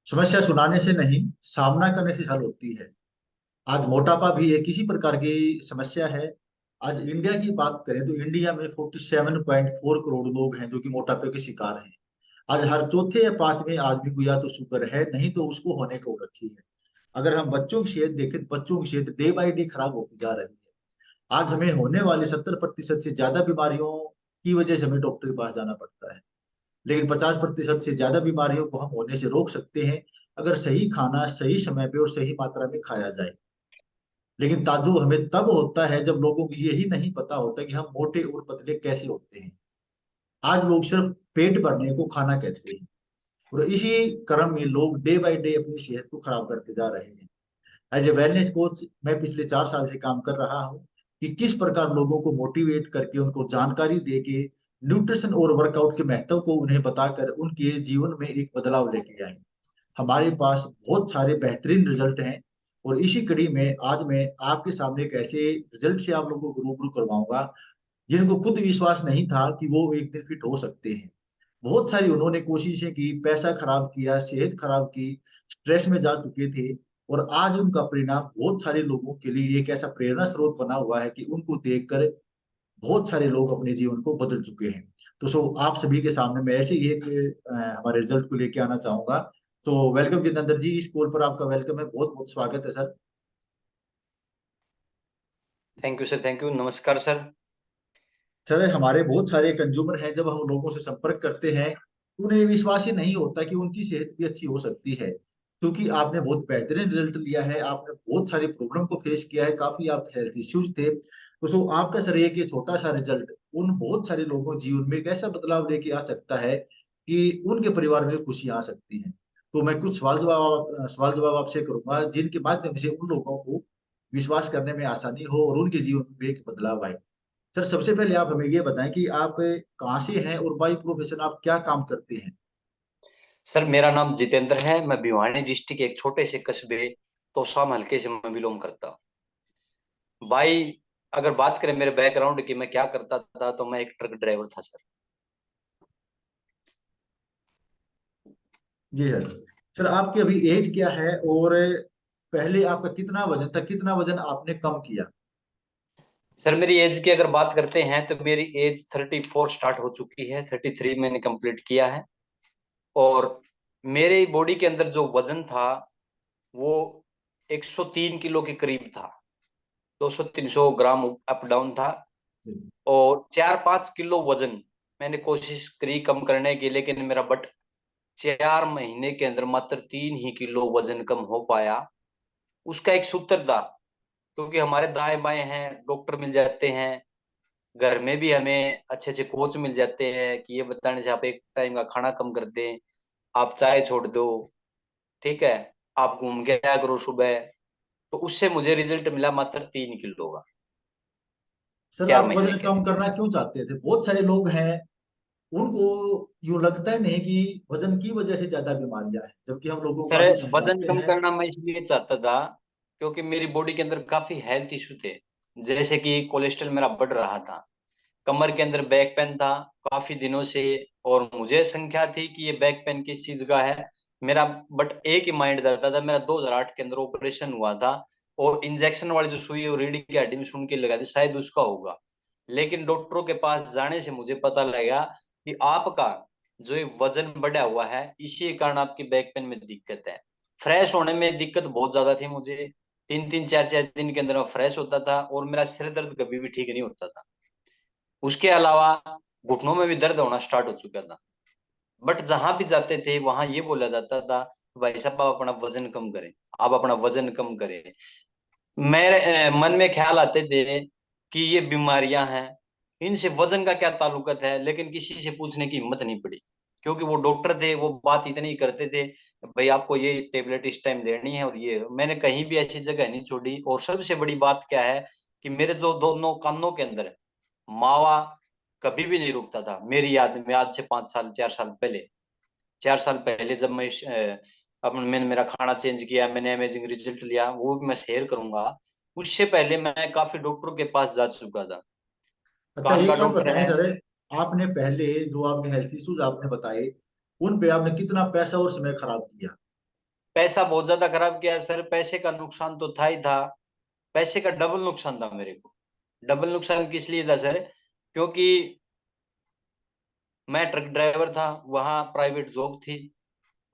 समस्या सुनाने से नहीं, सामना करने से हल होती है। आज मोटापा भी एक किसी प्रकार की समस्या है। आज इंडिया की बात करें तो इंडिया में 47.4 करोड़ लोग हैं जो कि मोटापे के शिकार हैं। आज हर चौथे या पांचवें आदमी को या तो शुगर है, नहीं तो उसको होने को रखी है। अगर हम बच्चों की सेहत देखें तो बच्चों की सेहत डे बाई डे खराब होती जा रही है। आज हमें होने वाली 70% से ज्यादा बीमारियों की वजह से हमें डॉक्टर के पास जाना पड़ता है। लेकिन 50% से ज्यादा बीमारियों को हम होने से रोक सकते हैं अगर सही खाना सही समय पे और सही मात्रा में खाया जाए। लेकिन ताज्जुब हमें तब होता है जब लोगों को यही नहीं पता होता कि हम मोटे और पतले कैसे होते हैं। आज लोग सिर्फ पेट भरने को खाना कहते हैं, और इसी क्रम में लोग डे बाय डे अपनी सेहत को खराब करते जा रहे हैं। एज ए वेलनेस कोच मैं पिछले 4 साल से काम कर रहा हूँ कि किस प्रकार लोगों को मोटिवेट करके उनको जानकारी दे के न्यूट्रिशन और वर्कआउट के महत्व को उन्हें बताकर उनके जीवन में एक बदलाव लेके आए। हमारे पास बहुत सारे बेहतरीन रिजल्ट हैं, और इसी कड़ी में आज मैं आपके सामने एक ऐसे रिजल्ट से आप लोगों को रूबरू करवाऊंगा जिनको खुद विश्वास नहीं था कि वो एक दिन फिट हो सकते हैं। बहुत सारी उन्होंने कोशिशें की, पैसा खराब किया, सेहत खराब की, स्ट्रेस में जा चुके थे, और आज उनका परिणाम बहुत सारे लोगों के लिए एक ऐसा प्रेरणा स्रोत बना हुआ है कि उनको देखकर बहुत सारे लोग अपने जीवन को बदल चुके हैं। तो आप सभी के सामने मैं ऐसे ही एक हमारे रिजल्ट को लेके आना चाहूंगा। तो वेलकम जितेंद्र जी, इस कॉल पर आपका वेलकम है, बहुत बहुत स्वागत है sir. Thank you sir, thank you. नमस्कार सर। सर, हमारे बहुत सारे कंज्यूमर हैं, जब हम लोगों से संपर्क करते हैं तो उन्हें विश्वास ही नहीं होता कि उनकी सेहत भी अच्छी हो सकती है। क्योंकि आपने बहुत बेहतरीन रिजल्ट लिया है, आपने बहुत सारी प्रॉब्लम को फेस किया है, काफी आपके हेल्थ इश्यूज थे। तो आपका सर एक ये छोटा सा रिजल्ट उन बहुत सारे लोगों के जीवन में एक ऐसा बदलाव लेके आ सकता है कि उनके परिवार में खुशियां आ सकती हैं। तो मैं कुछ सवाल जवाब आपसे करूंगा जिनके माध्यम से उन लोगों को विश्वास करने में आसानी हो और उनके जीवन में एक बदलाव आए। सर, सबसे पहले आप हमें ये बताएं कि आप कहाँ से हैं और बाई प्रोफेशन आप क्या काम करते हैं। सर मेरा नाम जितेंद्र है। मैं भिवानी डिस्ट्रिक्ट के एक छोटे से कस्बे तोशाम हल्के से मैं बिलोंग करता हूँ भाई। अगर बात करें मेरे बैकग्राउंड की, मैं क्या करता था, तो मैं एक ट्रक ड्राइवर था सर। जी सर। सर, आपकी अभी एज क्या है, और पहले आपका कितना वजन था, कितना वजन आपने कम किया। सर मेरी एज की अगर बात करते हैं तो मेरी एज 34 स्टार्ट हो चुकी है, 33 मैंने कंप्लीट किया है। और मेरे बॉडी के अंदर जो वजन था वो 103 किलो के करीब था। 200-300 ग्राम अप डाउन था। और 4-5 किलो वजन मैंने कोशिश करी कम करने की, लेकिन मेरा बट 4 महीने के अंदर मात्र 3 ही किलो वजन कम हो पाया। उसका एक सूत्र था, क्योंकि हमारे दाएं बाएं हैं डॉक्टर मिल जाते हैं, घर में भी हमें अच्छे अच्छे कोच मिल जाते हैं कि ये बताने से आप एक टाइम का खाना कम कर दें, आप चाय छोड़ दो, ठीक है, आप घूम के आया करो सुबह। तो उससे मुझे रिजल्ट मिला मात्र 3 किलो का सर, चार आप महीने वजन के कम अंदर। करना क्यों चाहते थे? बहुत सारे लोग हैं उनको यूं लगता है नहीं कि वजन की वजह से ज्यादा बीमारियां हैं, जबकि हम लोगों को सर काफी वजन समझाते कम हैं। करना मैं इसलिए चाहता था क्योंकि मेरी बॉडी के अंदर काफी हेल्थ इशू थे। जैसे कि कोलेस्ट्रॉल मेरा बढ़ रहा था, कमर के अंदर बैक पेन था काफी दिनों से। और मुझे संख्या थी कि ये बैक पेन किस चीज का है मेरा। बट एक ही माइंड रहता था मेरा, 2008 के अंदर ऑपरेशन हुआ था और इंजेक्शन वाली जो सुई और रीढ़ की हड्डी में सुन के लगा थी, शायद उसका होगा। लेकिन डॉक्टरों के पास जाने से मुझे पता लगा कि आपका जो ये वजन बढ़ा हुआ है इसी के कारण आपकी बैक पेन में दिक्कत है। फ्रेश होने में दिक्कत बहुत ज्यादा थी मुझे। 3-3 4-4 दिन के अंदर मैं फ्रेश होता था और मेरा सिर दर्द कभी भी ठीक नहीं होता था। उसके अलावा घुटनों में भी दर्द होना स्टार्ट हो चुका था। बट जहां भी जाते थे वहां ये बोला जाता था, भाई साहब आप अपना वजन कम करें, आप अपना वजन कम करें। मेरे मन में ख्याल आते थे कि ये बीमारियां हैं, इनसे वजन का क्या ताल्लुकत है, लेकिन किसी से पूछने की हिम्मत नहीं पड़ी। क्योंकि वो डॉक्टर थे, वो बात इतनी ही करते थे, भाई आपको ये टेबलेट इस टाइम देनी है, और ये मैंने कहीं भी ऐसी जगह नहीं छोड़ी। और सबसे बड़ी बात क्या है कि मेरे जो दोनों कानों के अंदर मावा कभी भी नहीं रुकता था। मेरी याद में आज से 5 साल 4 साल पहले, 4 साल पहले जब मैं अब मैंने मेरा खाना चेंज किया, मैंने अमेजिंग रिजल्ट लिया, वो भी मैं शेयर करूंगा। उससे पहले मैं काफी डॉक्टरों के पास जा चुका था। अच्छा, कान का एक बात डॉक्टर बताएं है। सर, आपने पहले जो आपके हेल्थ इश्यूज आपने बताए उन पे आपने कितना पैसा और समय खराब किया? पैसा बहुत ज्यादा खराब किया सर। पैसे का नुकसान तो था ही था, पैसे का डबल नुकसान था मेरे को। डबल नुकसान किस लिए था सर? क्योंकि मैं ट्रक ड्राइवर था, वहां प्राइवेट जॉब थी।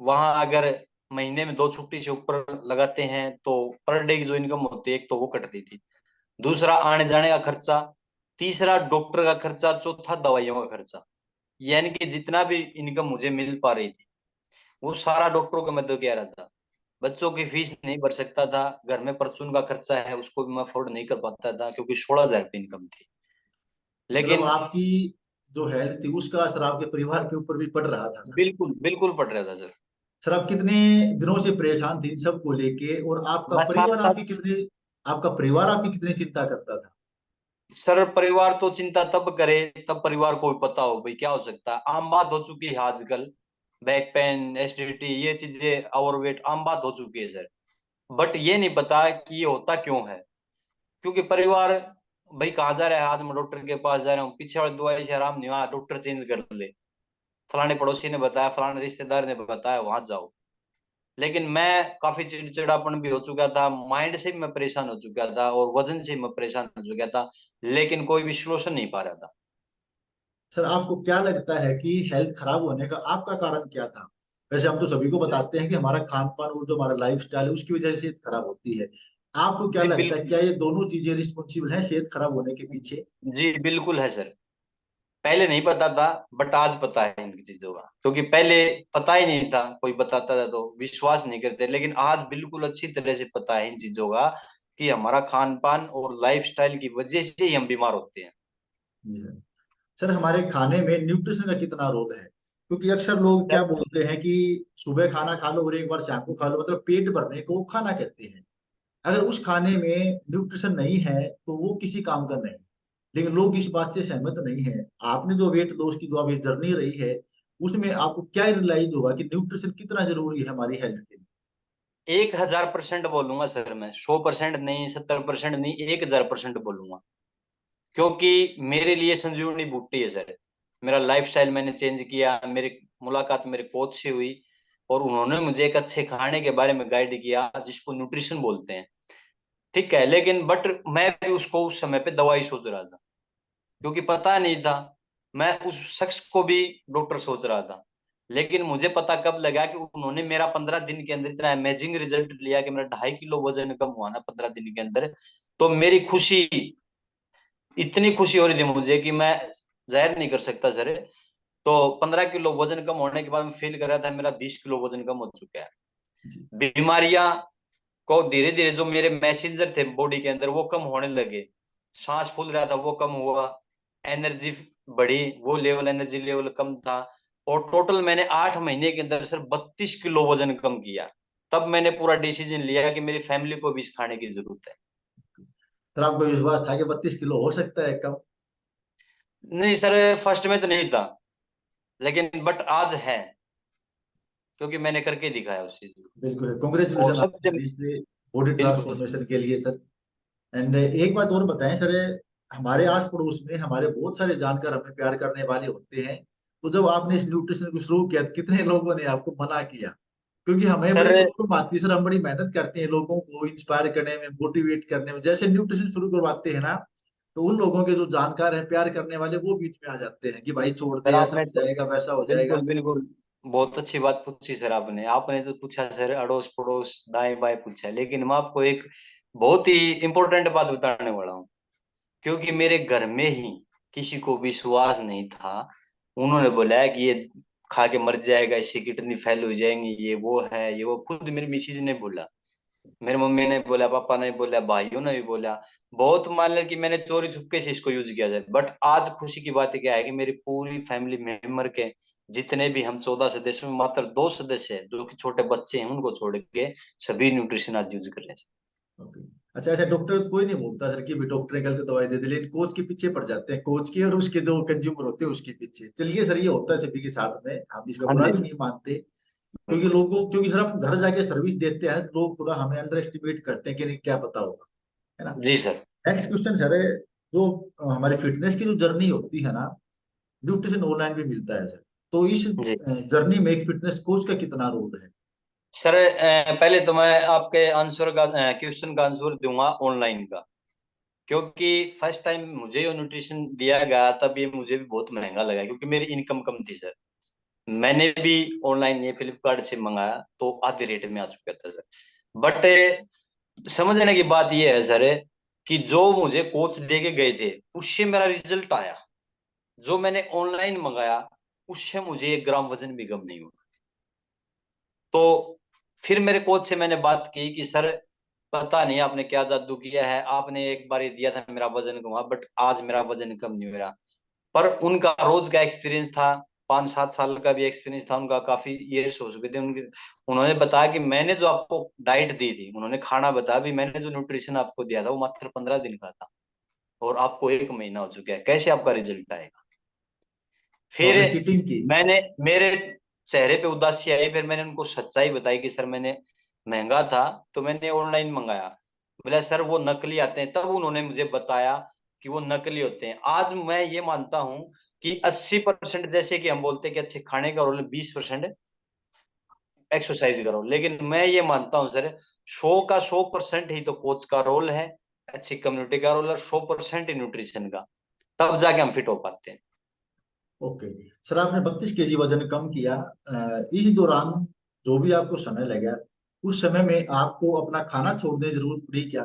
वहां अगर महीने में 2 छुट्टी से ऊपर लगाते हैं तो पर डे की जो इनकम होती है, एक तो वो कटती थी, दूसरा आने जाने का खर्चा, तीसरा डॉक्टर का खर्चा, चौथा दवाइयों का खर्चा। यानी कि जितना भी इनकम मुझे मिल पा रही थी वो सारा डॉक्टरों को मैं दे के आ रहा था। बच्चों की फीस नहीं भर सकता था, घर में परचून का खर्चा है उसको भी मैं अफोर्ड नहीं कर पाता था, क्योंकि 16,000 इनकम थी। मतलब लेकिन आपकी जो हेल्थ थी उसका असर आपके परिवार के ऊपर भी पड़ रहा था सर। बिल्कुल बिल्कुल पड़ रहा था सर। सर आप कितने दिनों से परेशान थे इन सब को लेके, और मैं साथ साथ आपका परिवार आपकी कितनी चिंता करता था? सर, परिवार तो चिंता तब करे तब परिवार को भी पता हो भाई क्या हो सकता है। आम बात हो चुकी है आजकल, बैक पेन, एसिडिटी, ये चीजें, ओवरवेट आम बात हो चुकी है सर। बट ये नहीं पता कि ये होता क्यों है। क्योंकि परिवार, भाई कहाँ जा रहा है, आज मैं डॉक्टर के पास जा रहा हूँ, पीछे वाली दवाई से आराम नहीं हुआ, डॉक्टर चेंज कर ले, फलाने पड़ोसी ने बताया, फलाने रिश्तेदार ने बताया, वहां जाओ। लेकिन मैं काफी चिड़चिड़ापन भी हो चुका था, माइंड से भी मैं परेशान हो चुका था, और वजन से भी मैं परेशान हो चुका था, लेकिन कोई भी सोल्यूशन नहीं पा रहा था। सर आपको क्या लगता है कि हेल्थ खराब होने का आपका कारण क्या था? वैसे हम तो सभी को बताते हैं कि हमारा खान पान और जो हमारा लाइफ स्टाइल है उसकी वजह से सेहत खराब होती है। आपको क्या जी लगता है, बिल्कुल। क्या ये दोनों चीजें रिस्पॉन्सिबल हैं सेहत खराब होने के पीछे? जी बिल्कुल है सर। पहले नहीं पता था, बट आज पता है इन चीजों का, क्योंकि पहले पता ही नहीं था, कोई बताता था तो विश्वास नहीं करते, लेकिन आज बिल्कुल अच्छी तरह से पता है इन चीजों का, कि हमारा खान पान और लाइफस्टाइल की वजह से ही हम बीमार होते हैं। जी सर। सर हमारे खाने में न्यूट्रिशन का कितना रोल है? क्योंकि अक्सर लोग क्या बोलते हैं कि सुबह खाना खा लो और एक बार शाम को खा लो, मतलब पेट भरने को वो खाना कहते हैं। अगर उस खाने में न्यूट्रिशन नहीं है तो वो किसी काम का नहीं। लेकिन लोग इस बात से सहमत नहीं है। आपने जो वेट लॉस की जो आप जर्नी रही है उसमें आपको क्या रियलाइज होगा कि न्यूट्रिशन कितना जरूरी है हमारी हेल्थ के लिए? 1,000% बोलूंगा सर मैं, 100% नहीं, 70% नहीं, 1,000% बोलूंगा। क्योंकि मेरे लिए संजीवनी बूटी है सर। मेरा लाइफस्टाइल मैंने चेंज किया, मेरी मुलाकात मेरे कोच से हुई, और उन्होंने मुझे एक अच्छे खाने के बारे में गाइड किया जिसको न्यूट्रिशन बोलते हैं। ठीक है, लेकिन बट मैं भी उसको उस समय पे दवाई सोच रहा था, क्योंकि पता नहीं था। मैं उस शख्स को भी डॉक्टर सोच रहा था, लेकिन मुझे पता कब लगा कि उन्होंने मेरा 15 दिन के अंदर इतना अमेजिंग रिजल्ट लिया कि मेरा 2.5 किलो वजन कम हुआ ना 15 दिन के अंदर। तो मेरी खुशी, इतनी खुशी हो रही थी मुझे कि मैं जाहिर नहीं कर सकता सर। तो 15 किलो वजन कम होने के बाद मैं फील कर रहा था मेरा 20 किलो वजन कम हो चुका है। जी। बीमारियां को धीरे धीरे, जो मेरे मैसेंजर थे बॉडी के अंदर, वो कम होने लगे। सांस फूल रहा था वो कम हुआ, एनर्जी बढ़ी, वो लेवल, एनर्जी लेवल कम था। और टोटल मैंने 8 महीने के अंदर सर 32 किलो वजन कम किया। तब मैंने पूरा डिसीजन लिया कि मेरी फैमिली को भी इस खाने की जरूरत है। सर आपको विश्वास था कि 32 किलो हो सकता है कम? नहीं सर, फर्स्ट में तो नहीं था, लेकिन बट आज है, क्योंकि मैंने करके दिखाया उस चीज को। बिल्कुल, और कॉन्ग्रेचुलेशन आपको सबसे सर इस बॉडी बिल्कुल ट्रांसफॉर्मेशन के लिए सर। एंड एक बात और बताएं सर, हमारे आस पड़ोस में हमारे बहुत सारे जानकार हमें प्यार करने वाले होते हैं। तो जब आपने इस न्यूट्रिशन को शुरू किया तो कितने लोगों ने आपको मना किया? क्योंकि हमें सर। बड़ी प्रॉब्लम आती है सर, हम बड़ी मेहनत करते हैं लोगों को इंस्पायर करने में, मोटिवेट करने में, जैसे न्यूट्रिशन शुरू करवाते हैं ना, तो उन लोगों के जो जानकार हैं प्यार करने वाले वो बीच में आ जाते हैं कि भाई छोड़ सर दे, ऐसा आपने हो तो जाएगा वैसा हो बिल्कुल जाएगा। बिल्कुल बहुत अच्छी बात पूछी सर। आपने आपने तो पूछा सर, अड़ोस पड़ोस दाएं बाएं पूछा, लेकिन मैं आपको एक बहुत ही इंपॉर्टेंट बात बताने वाला हूँ। क्योंकि मेरे घर में ही किसी को विश्वास नहीं था। उन्होंने बोला है कि ये खा के मर जाएगा, इससे किडनी फेल हो जाएंगी, ये वो है, ये वो, खुद मेरी मिसेज ने बोला, मेरी मम्मी ने बोला, पापा ने बोला, भाइयों ने भी बोला। बहुत मान लिया कि मैंने चोरी छुपके से इसको यूज किया जाए, बट आज खुशी की बात क्या है कि मेरी पूरी फैमिली मेंबर के, जितने भी हम 14 सदस्य में मात्र 2 सदस्य हैं जो कि छोटे बच्चे हैं, उनको छोड़ के सभी न्यूट्रिशन आज यूज कर रहे हैं। ओके। अच्छा अच्छा, डॉक्टर तो कोई नहीं बोलता सर कि भी डॉक्टर ने गलत दवाई दे दी, लेकिन कोच के पीछे पड़ जाते हैं, कोच के और उसके जो कंज्यूमर होते हैं उसके पीछे। चलिए सर, ये होता है सभी के साथ में, हम इसका हाँ बुरा जी। भी नहीं मानते। क्योंकि सर हम घर जाके सर्विस देते हैं तो लोग थोड़ा हमें अंडर एस्टिमेट करते हैं कि नहीं क्या पता होगा, है ना। जी सर। नेक्स्ट क्वेश्चन सर है, जो हमारी फिटनेस की जो जर्नी होती है ना, न्यूट्रिशन ऑनलाइन भी मिलता है सर। तो इस जी जर्नी में एक फिटनेस कोच का कितना रोल है? सर पहले तो मैं आपके आंसर का क्वेश्चन का आंसर दूंगा ऑनलाइन का। क्योंकि फर्स्ट टाइम मुझे ये न्यूट्रिशन दिया गया तब ये मुझे भी बहुत महंगा लगा, क्योंकि मेरी इनकम कम थी सर। मैंने भी ऑनलाइन ये फ्लिपकार्ट से मंगाया तो आधे रेट में आ चुका था सर। बट समझने की बात ये है सर कि जो मुझे कोच दे के गए थे उससे मेरा रिजल्ट आया। जो मैंने ऑनलाइन मंगाया उससे मुझे 1 ग्राम वजन भी कम नहीं हुआ। तो फिर मेरे कोच से मैंने बात की कि सर पता नहीं आपने क्या जादू किया है, आपने एक बार ही दिया था मेरा वजन कमा, बट आज मेरा वजन कम नहीं हो रहा। पर उनका रोज का एक्सपीरियंस था, 5-7 साल का भी एक्सपीरियंस था उनका, काफी ईयर्स हो चुके थे उनके। उन्होंने बताया कि मैंने जो आपको डाइट दी थी, उन्होंने खाना बताया भी, मैंने जो न्यूट्रिशन आपको दिया था वो मात्र 15 दिन का था और आपको 1 महीना हो चुका है, कैसे आपका रिजल्ट आएगा। तो फिर आपने चीटिंग की? मैंने मेरे चेहरे पे उदासी आई, फिर मैंने उनको सच्चाई बताई कि सर मैंने महंगा था तो मैंने ऑनलाइन मंगाया। बोला सर वो नकली आते हैं, तब उन्होंने मुझे बताया कि वो नकली होते हैं। आज मैं ये मानता हूं कि 80%, जैसे कि हम बोलते हैं कि अच्छे खाने का रोल 20% एक्सरसाइज करो, लेकिन मैं ये मानता हूँ सर 100 का 100% ही तो कोच का रोल है, अच्छी कम्युनिटी का रोल है, 100% ही न्यूट्रिशन का, तब जाके हम फिट हो पाते हैं। ओके सर, आपने 32 kg वजन कम किया। इस दौरान जो भी आपको समय लगा, उस समय में आपको अपना खाना छोड़ने की जरूरत पड़ी क्या?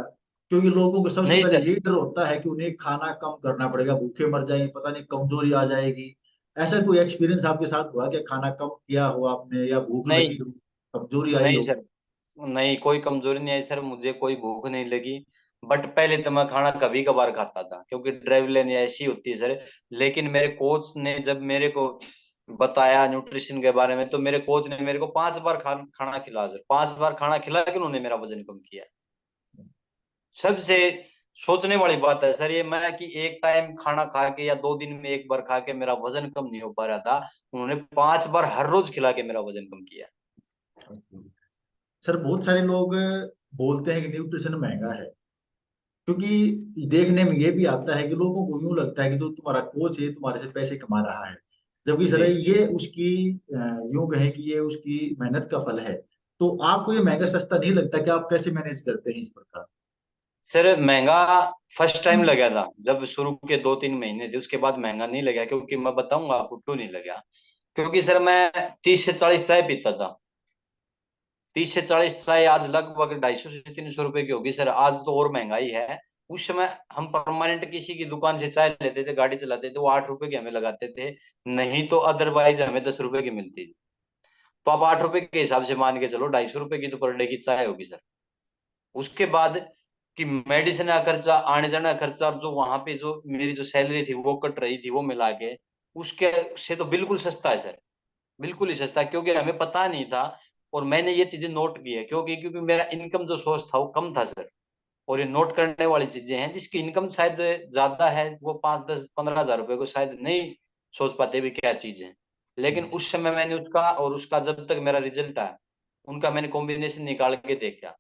क्योंकि लोगों को सबसे नहीं पहले सर। यही डर होता है कि उन्हें खाना कम करना पड़ेगा, भूखे मर जाएंगे, पता नहीं कमजोरी आ जाएगी। ऐसा कोई एक्सपीरियंस आपके साथ हुआ कि खाना कम किया हो आपने, या भूख नहीं लगी हो, कमजोरी आई नहीं हो? सर, नहीं कोई कमजोरी नहीं आई सर, मुझे कोई भूख नहीं लगी। बट पहले तो मैं खाना कभी कभार खाता था क्योंकि ड्राइव लेने ऐसी होती है सर। लेकिन मेरे कोच ने जब मेरे को बताया न्यूट्रिशन के बारे में, तो मेरे कोच ने मेरे को 5 बार खाना खिलाया सर, 5 बार खाना खिला के उन्होंने मेरा वजन कम किया। सबसे सोचने वाली बात है सर ये, मैं कि एक टाइम खाना खा के या 2 दिन में एक बार खा के मेरा वजन कम नहीं हो पा रहा था, उन्होंने 5 बार हर रोज खिला के मेरा वजन कम किया। सर बहुत सारे लोग बोलते हैं कि न्यूट्रिशन महंगा है, क्योंकि देखने में ये भी आता है कि लोगों को यूं लगता है कि जो तुम्हारा कोच है तुम्हारे से पैसे कमा रहा है, जबकि सर जी ये उसकी यूं कहें कि ये उसकी मेहनत का फल है। तो आपको ये महंगा सस्ता नहीं लगता? कि आप कैसे मैनेज करते हैं इस प्रकार? सर महंगा फर्स्ट टाइम लगा था जब शुरू के 2-3 महीने थे, उसके बाद महंगा नहीं लगा, क्योंकि मैं बताऊंगा आपको क्यों नहीं लगा। क्योंकि सर मैं 30 से 40 चाय पीता था। 30 से 40 चाय आज लगभग 250 से 300 रुपए की होगी सर, आज तो और महंगाई है। उस समय हम परमानेंट किसी की दुकान से चाय लेते थे, गाड़ी चलाते थे, वो 8 रुपए की हमें लगाते थे, नहीं तो अदरवाइज हमें 10 रुपए की मिलती थी। तो आप 8 रुपए के हिसाब से मान के चलो, 250 रुपए की तो पर डे की चाय होगी सर। उसके बाद कि मेडिसिन का खर्चा, आने जाने का खर्चा, और जो वहां पे जो मेरी जो सैलरी थी वो कट रही थी, वो मिला के उसके से तो बिल्कुल सस्ता है सर, बिल्कुल ही सस्ता, क्योंकि हमें पता नहीं था। और मैंने ये चीजें नोट की है, क्योंकि मेरा इनकम जो सोर्स था वो कम था सर। और ये नोट करने वाली चीजें हैं, जिसकी इनकम शायद ज्यादा है वो 5-10-15 हजार रुपए को शायद नहीं सोच पाते भी क्या चीज है। लेकिन उस समय मैंने उसका और उसका जब तक मेरा रिजल्ट आया, उनका मैंने कॉम्बिनेशन निकाल के देखा।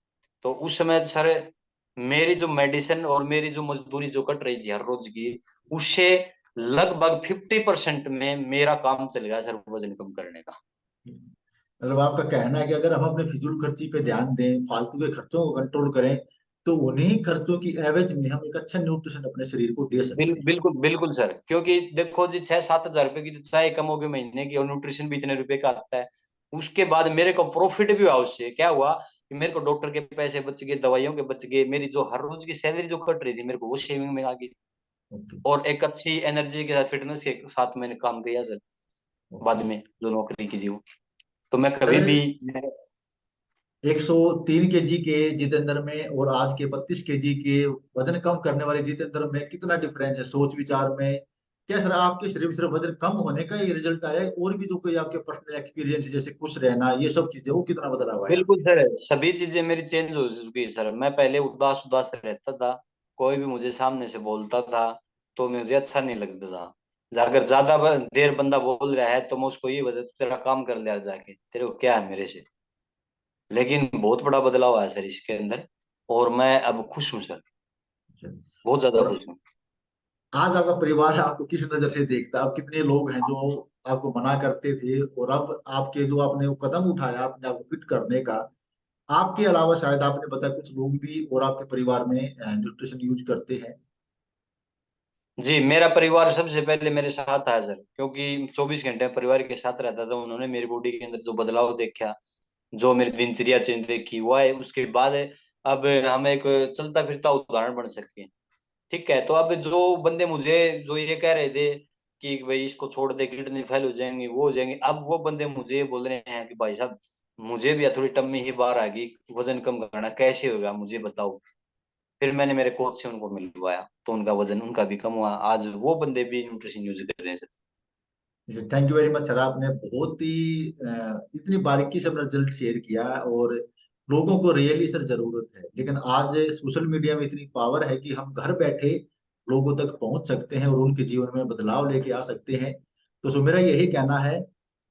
तो उस समय सर मेरी जो मेडिसिन और मेरी जो मजदूरी जो कट रही थी हर रोज की, उससे लगभग 50% में मेरा काम चल गया सर वजन कम करने का। मतलब आपका कहना है कि अगर हम अपने फिजूल खर्ची पे ध्यान दें, फालतू के खर्चों को कंट्रोल करें, तो उन्हीं खर्चों की एवज में हम एक अच्छा न्यूट्रिशन अपने शरीर को दे सकते हैं। बिल्कुल बिल्कुल सर, क्योंकि देखो जी 6-7 हजार रुपए की तो चाय कम होगी महीने की, और न्यूट्रिशन भी इतने रुपए का आता है। उसके बाद मेरे को प्रॉफिट भी हुआ, उससे क्या हुआ कि मेरे को डॉक्टर के पैसे बच गए, दवाइयों के बच गए, मेरी जो हर रोज की सैलरी जो कट रही थी मेरे को वो सेविंग में आ गई। ओके। और एक अच्छी एनर्जी के साथ, फिटनेस के साथ मैंने काम किया सर। बाद ओके में जो नौकरी की थी वो, तो मैं कभी सर, भी 103 kg के जितेंद्र में और आज के 32 kg के वजन कम करने वाले जितेंद्र में कितना डिफरेंस है सोच विचार में? क्या सर आपके सिर्फ वजन कम होने का ही रिजल्ट आया है, और भी जो कोई आपके पर्सनल एक्सपीरियंस जैसे खुश रहना, ये सब चीजें, वो कितना बदलाव आया? बिल्कुल सर सभी चीजें मेरी चेंज हो चुकी है सर। मैं पहले उदास उदास रहता था, कोई भी मुझे सामने से बोलता था तो मुझे अच्छा नहीं लगता था। अगर ज्यादा देर बंदा बोल रहा है तो मैं उसको ये बता, तेरा काम कर लिया जाके, तेरे को क्या है मेरे से। लेकिन बहुत बड़ा बदलाव आया सर इसके अंदर, और मैं अब खुश हूँ सर, बहुत ज्यादा और खुश हूँ। आज आपका परिवार आपको किस नजर से देखता है? अब कितने लोग हैं जो आपको मना करते थे, और अब आपके जो आपने वो कदम उठाया अपने आप को फिट करने का, आपके अलावा शायद आपने बताया कुछ लोग भी और आपके परिवार में न्यूट्रिशन यूज करते हैं। जी, मेरा परिवार सबसे पहले मेरे साथ आया सर, क्योंकि 24 घंटे परिवार के साथ रहता था। उन्होंने मेरी बॉडी के अंदर जो बदलाव देखा, जो मेरी दिनचर्या चेंज देखी, वो है उसके बाद अब हम एक चलता फिरता उदाहरण बन सके। ठीक है, तो अब जो बंदे मुझे जो ये कह रहे थे कि भाई इसको छोड़ दे, किडनी फेल हो जाएंगी, वो हो जाएंगे, अब वो बंदे मुझे ये बोल रहे हैं कि भाई साहब मुझे भी थोड़ी टम्मी ही बाहर आ गई, वजन कम करना कैसे होगा मुझे बताओ। फिर मैंने मेरे कोच से उनको मिलवाया, तो उनका वजन उनका भी कम हुआ, आज वो बंदे भी न्यूट्रिशन यूज कर रहे हैं sir. Thank you very much sir, आपने बहुत ही इतनी बारीकी से अपना रिजल्ट शेयर किया, और लोगों को रियली सर जरूरत है। लेकिन आज सोशल मीडिया में इतनी पावर है कि हम घर बैठे लोगों तक पहुंच सकते हैं और उनके जीवन में बदलाव लेके आ सकते हैं। तो सो मेरा यही कहना है,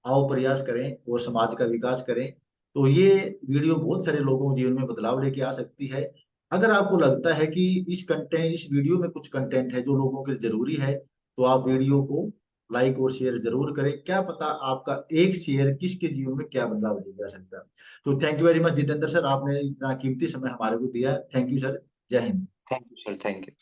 आओ प्रयास करें और समाज का विकास करें। तो ये वीडियो बहुत सारे लोगों के जीवन में बदलाव लेके आ सकती है। अगर आपको लगता है कि इस वीडियो में कुछ कंटेंट है जो लोगों के लिए जरूरी है, तो आप वीडियो को लाइक और शेयर जरूर करें। क्या पता आपका एक शेयर किसके जीवन में क्या बदलाव लेके आ सकता है। तो thank you very much Jitendra sir, आपने इतना कीमती समय हमारे को दिया। Thank you sir. जय हिंद। Thank you sir, thank you.